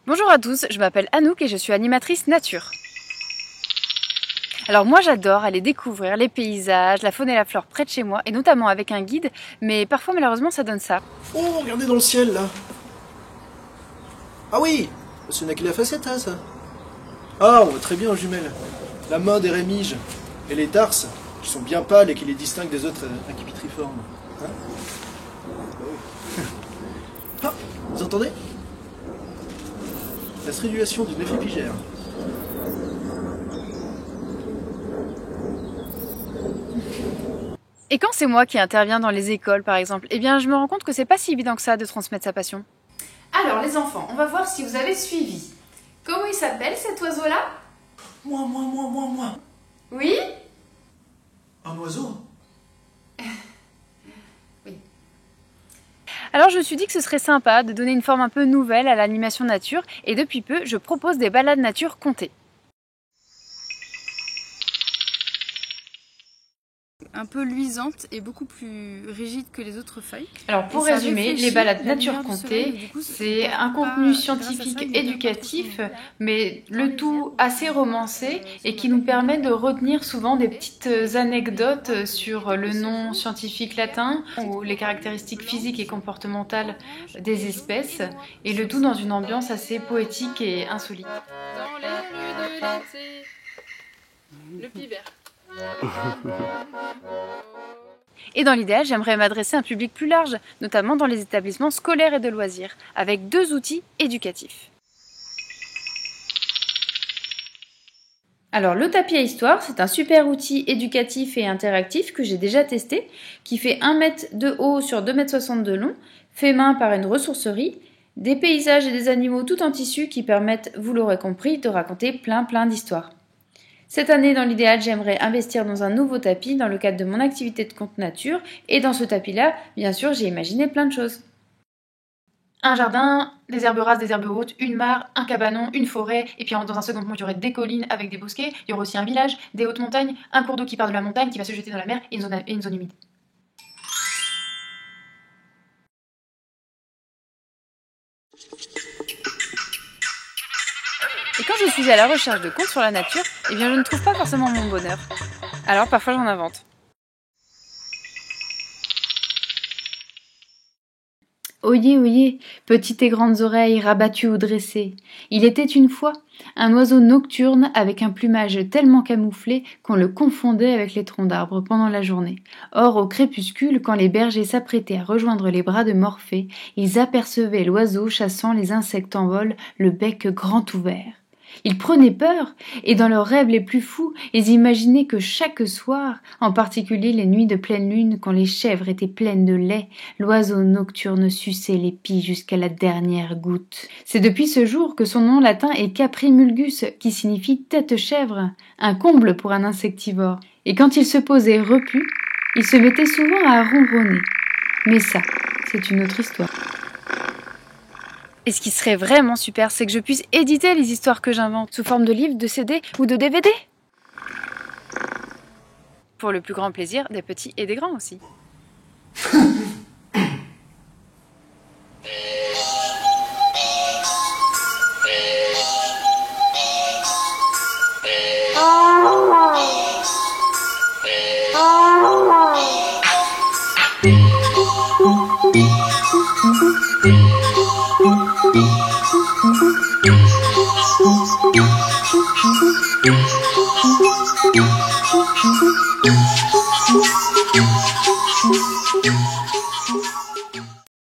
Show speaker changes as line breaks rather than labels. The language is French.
Bonjour à tous, je m'appelle Anouk et je suis animatrice nature. Alors moi j'adore aller découvrir les paysages, la faune et la flore près de chez moi, et notamment avec un guide, mais parfois malheureusement ça donne ça.
Oh, regardez dans le ciel là. Ah oui, ce n'est que la facette, hein, ça. Ah, on voit très bien en jumelles. La main des rémiges et les tarses, qui sont bien pâles et qui les distinguent des autres incubitriformes. Hein? Ah, vous entendez? La stridulation du méphipigère.
Et quand c'est moi qui interviens dans les écoles par exemple, eh bien je me rends compte que c'est pas si évident que ça de transmettre sa passion. Alors les enfants, on va voir si vous avez suivi. Comment il s'appelle cet oiseau-là?
Moi.
Oui?
Un oiseau?
Oui. Alors je me suis dit que ce serait sympa de donner une forme un peu nouvelle à l'animation nature, et depuis peu, je propose des balades nature contées.
Un peu luisante et beaucoup plus rigide que les autres feuilles.
Alors pour résumer, les balades nature contées, c'est un contenu scientifique éducatif, mais le tout assez romancé et qui nous permet de retenir souvent des petites anecdotes sur le nom scientifique latin ou les caractéristiques physiques et comportementales des espèces, et le tout dans une ambiance assez poétique et insolite.
Dans les rues de l'été, le pivert.
Et dans l'idéal, j'aimerais m'adresser à un public plus large, notamment dans les établissements scolaires et de loisirs, avec 2 outils éducatifs. Alors le tapis à histoire, c'est un super outil éducatif et interactif que j'ai déjà testé, qui fait 1 mètre de haut sur 2,60 m de long, fait main par une ressourcerie, des paysages et des animaux tout en tissu qui permettent, vous l'aurez compris, de raconter plein d'histoires. Cette année, dans l'idéal, j'aimerais investir dans un nouveau tapis dans le cadre de mon activité de conte nature. Et dans ce tapis-là, bien sûr, j'ai imaginé plein de choses. Un jardin, des herbes rasses, des herbes hautes, une mare, un cabanon, une forêt. Et puis dans un second temps, il y aurait des collines avec des bosquets. Il y aurait aussi un village, des hautes montagnes, un cours d'eau qui part de la montagne, qui va se jeter dans la mer et une zone humide. Et quand je suis à la recherche de contes sur la nature, eh bien je ne trouve pas forcément mon bonheur. Alors parfois j'en invente. Oyez, oyez, petites et grandes oreilles rabattues ou dressées. Il était une fois un oiseau nocturne avec un plumage tellement camouflé qu'on le confondait avec les troncs d'arbres pendant la journée. Or, au crépuscule, quand les bergers s'apprêtaient à rejoindre les bras de Morphée, ils apercevaient l'oiseau chassant les insectes en vol, le bec grand ouvert. Ils prenaient peur, et dans leurs rêves les plus fous, ils imaginaient que chaque soir, en particulier les nuits de pleine lune, quand les chèvres étaient pleines de lait, l'oiseau nocturne suçait les pies jusqu'à la dernière goutte. C'est depuis ce jour que son nom latin est Caprimulgus, qui signifie tête-chèvre, un comble pour un insectivore. Et quand il se posait repu, il se mettait souvent à ronronner. Mais ça, c'est une autre histoire. Et ce qui serait vraiment super, c'est que je puisse éditer les histoires que j'invente sous forme de livres, de CD ou de DVD. Pour le plus grand plaisir des petits et des grands aussi.